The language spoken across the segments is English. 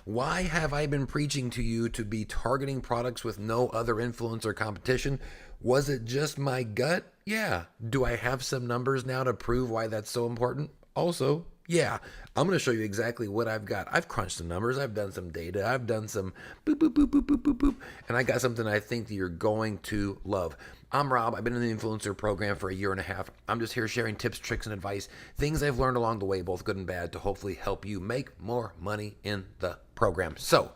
Why have I been preaching to you to be targeting products with no other influence or competition? Was it just my gut? Yeah. Do I have some numbers now to prove why that's so important? Also, yeah. I'm going to show you exactly what I've got. I've crunched some numbers, I've done some data, I've done some boop, boop, boop, boop, boop, boop, boop, and I got something I think that you're going to love. I'm Rob. I've been in the influencer program for a year and a half. I'm just here sharing tips, tricks, and advice, things I've learned along the way, both good and bad, to hopefully help you make more money in the program. So,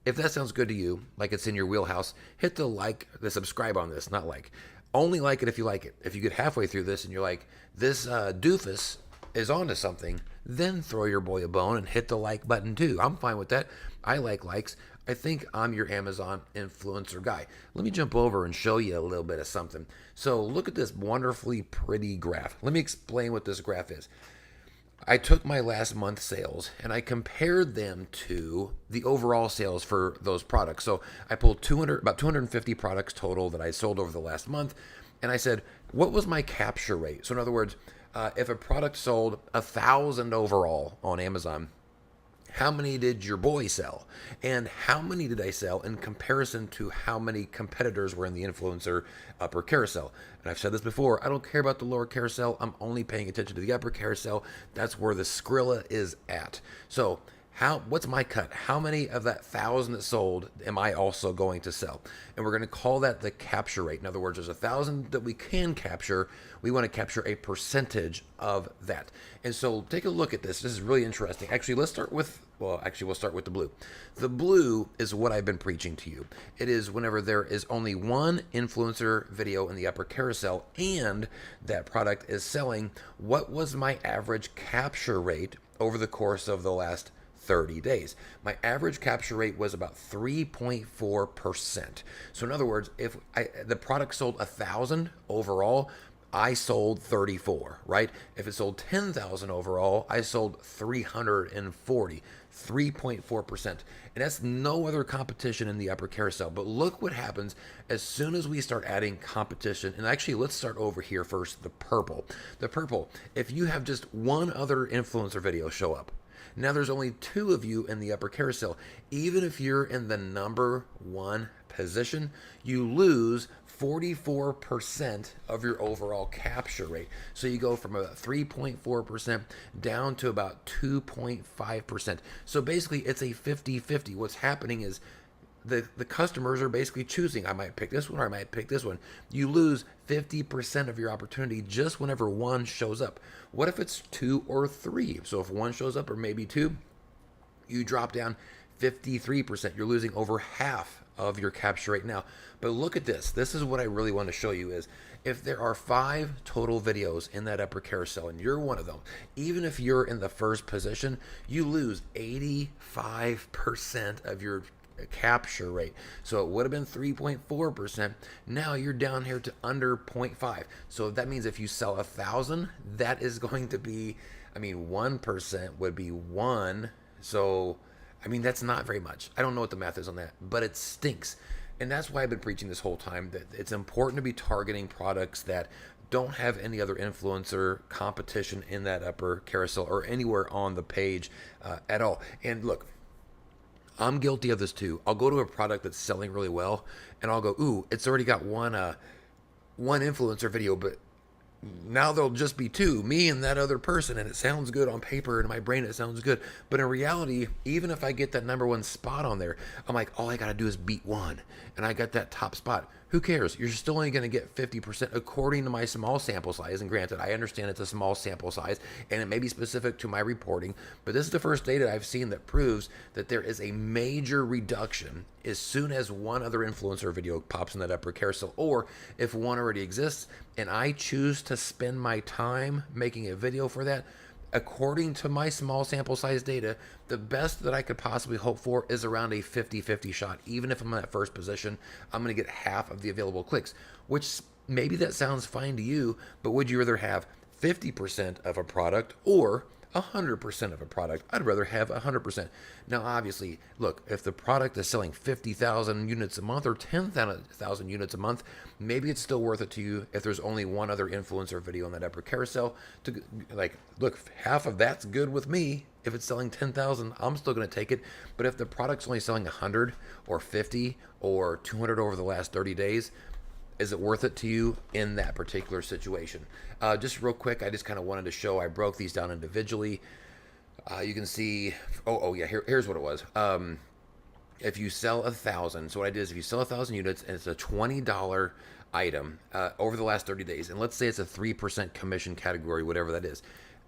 if that sounds good to you, like it's in your wheelhouse, hit the subscribe on this, not like. Only like it if you like it. If you get halfway through this and you're like, this doofus is onto something, then throw your boy a bone and hit the like button too. I'm fine with that. I like likes. I think I'm your Amazon influencer guy. Let me jump over and show you a little bit of something. So look at this wonderfully pretty graph. Let me explain what this graph is. I took my last month's sales and I compared them to the overall sales for those products. So I pulled about 250 products total that I sold over the last month, and I said, what was my capture rate? So in other words, if a product sold 1,000 overall on Amazon, how many did your boy sell? And how many did I sell in comparison to how many competitors were in the influencer upper carousel? And I've said this before, I don't care about the lower carousel. I'm only paying attention to the upper carousel. That's where the Skrilla is at. So what's my cut? How many of that 1,000 that sold am I also going to sell? And we're going to call that the capture rate. In other words, there's 1,000 that we can capture. We want to capture a percentage of that. And so take a look at this. This is really interesting. Actually, we'll start with the blue. The blue is what I've been preaching to you. It is whenever there is only one influencer video in the upper carousel and that product is selling, what was my average capture rate over the course of the last 30 days. My average capture rate was about 3.4%. So in other words, if the product sold 1,000 overall, I sold 34, right? If it sold 10,000 overall, I sold 340, 3.4%. And that's no other competition in the upper carousel. But look what happens as soon as we start adding competition. And actually, let's start over here first, the purple. The purple, if you have just one other influencer video show up, now there's only two of you in the upper carousel. Even if you're in the number one position, you lose 44% of your overall capture rate. So you go from about 3.4% down to about 2.5%. So basically it's a 50-50. What's happening is the customers are basically choosing, I might pick this one or I might pick this one. You lose 50% of your opportunity just whenever one shows up. What if it's two or three? So if one shows up or maybe two, you drop down 53%. You're losing over half of your capture rate now. But look at this. This is what I really want to show you is if there are 5 total videos in that upper carousel and you're one of them, even if you're in the first position, you lose 85% of your capture rate. So it would have been 3.4%. Now you're down here to under 0.5. So that means if you sell 1,000, that is going to be, 1% would be 1. So, that's not very much. I don't know what the math is on that, but it stinks. And that's why I've been preaching this whole time that it's important to be targeting products that don't have any other influencer competition in that upper carousel or anywhere on the page at all. And look, I'm guilty of this too. I'll go to a product that's selling really well and I'll go, ooh, it's already got one influencer video, but now there'll just be two, me and that other person, and it sounds good on paper, and in my brain it sounds good. But in reality, even if I get that number one spot on there, I'm like, all I gotta do is beat one, and I got that top spot. Who cares? You're still only going to get 50% according to my small sample size. And granted, I understand it's a small sample size and it may be specific to my reporting, but this is the first data I've seen that proves that there is a major reduction as soon as one other influencer video pops in that upper carousel, or if one already exists and I choose to spend my time making a video for that. According to my small sample size data, the best that I could possibly hope for is around a 50-50 shot. Even if I'm in that first position, I'm going to get half of the available clicks, which maybe that sounds fine to you, but would you rather have 50% of a product or 100% of a product. I'd rather have 100%. Now, obviously, look, if the product is selling 50,000 units a month or 10,000 units a month, maybe it's still worth it to you if there's only one other influencer video in that upper carousel. To like, look, half of that's good with me. If it's selling 10,000, I'm still going to take it. But if the product's only selling 100 or 50 or 200 over the last 30 days, is it worth it to you in that particular situation? Just real quick, I just kind of wanted to show, I broke these down individually. You can see, yeah, here's what it was. If you sell 1,000, so what I did is if you sell 1,000 units and it's a $20 item over the last 30 days, and let's say it's a 3% commission category, whatever that is.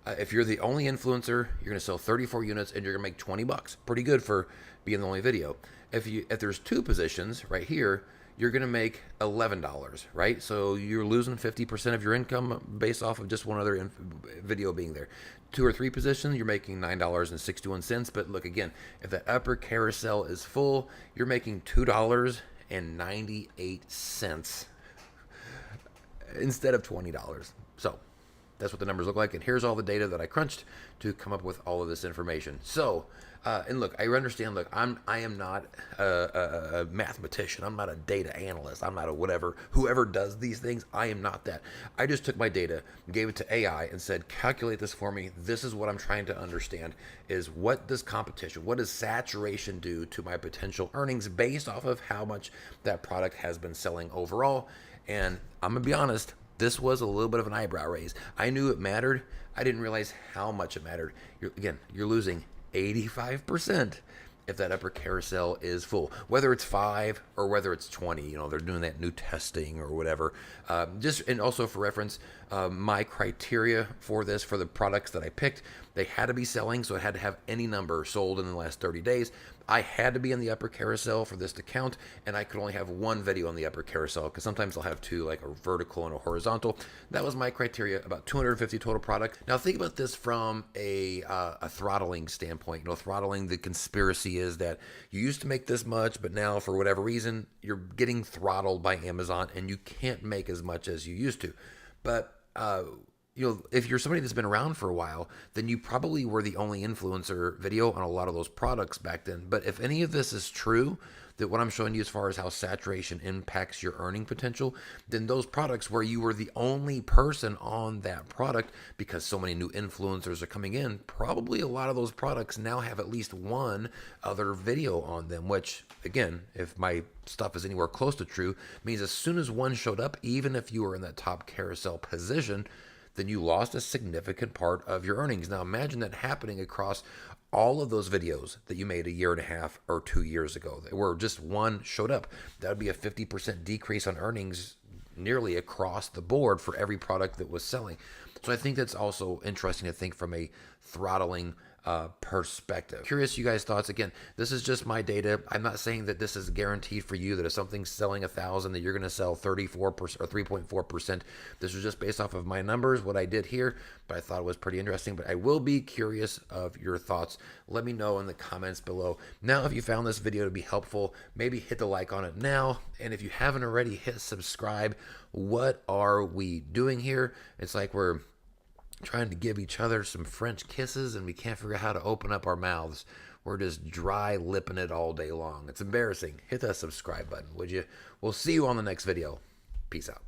If you're the only influencer, you're going to sell 34 units and you're going to make 20 bucks. Pretty good for being the only video. If there's two positions right here, you're going to make $11, right? So you're losing 50% of your income based off of just one other video being there. 2 or 3 positions, you're making $9.61. But look, again, if that upper carousel is full, you're making $2.98 instead of $20. So that's what the numbers look like. And here's all the data that I crunched to come up with all of this information. So, and look, I understand, look, I am not a mathematician. I'm not a data analyst. I'm not a whatever, whoever does these things. I am not that. I just took my data, gave it to AI and said, calculate this for me. This is what I'm trying to understand is what does competition, what does saturation do to my potential earnings based off of how much that product has been selling overall. And I'm going to be honest, this was a little bit of an eyebrow raise. I knew it mattered. I didn't realize how much it mattered. You're losing 85% if that upper carousel is full, whether it's 5 or whether it's 20. They're doing that new testing or whatever. And also for reference, my criteria for this, for the products that I picked, they had to be selling, so it had to have any number sold in the last 30 days. I had to be in the upper carousel for this to count, and I could only have one video on the upper carousel because sometimes I'll have two, like a vertical and a horizontal. That was my criteria, about 250 total product. Now think about this from a throttling standpoint. Throttling, the conspiracy is that you used to make this much, but now for whatever reason, you're getting throttled by Amazon and you can't make as much as you used to. But if you're somebody that's been around for a while, then you probably were the only influencer video on a lot of those products back then. But if any of this is true, that what I'm showing you as far as how saturation impacts your earning potential, then those products where you were the only person on that product because so many new influencers are coming in, probably a lot of those products now have at least one other video on them, which again, if my stuff is anywhere close to true, means as soon as one showed up, even if you were in that top carousel position, then you lost a significant part of your earnings. Now imagine that happening across all of those videos that you made a year and a half or 2 years ago, where just one showed up. That would be a 50% decrease on earnings nearly across the board for every product that was selling. So I think that's also interesting to think from a throttling perspective. Curious you guys' thoughts. Again, this is just my data. I'm not saying that this is guaranteed for you, that if something's selling 1,000 that you're going to sell 34% or 3.4%. This was just based off of my numbers, what I did here, but I thought it was pretty interesting. But I will be curious of your thoughts. Let me know in the comments below. Now, if you found this video to be helpful, maybe hit the like on it now. And if you haven't already, hit subscribe. What are we doing here? It's like we're trying to give each other some French kisses and we can't figure out how to open up our mouths. We're just dry lipping it all day long. It's embarrassing. Hit that subscribe button, would you? We'll see you on the next video. Peace out.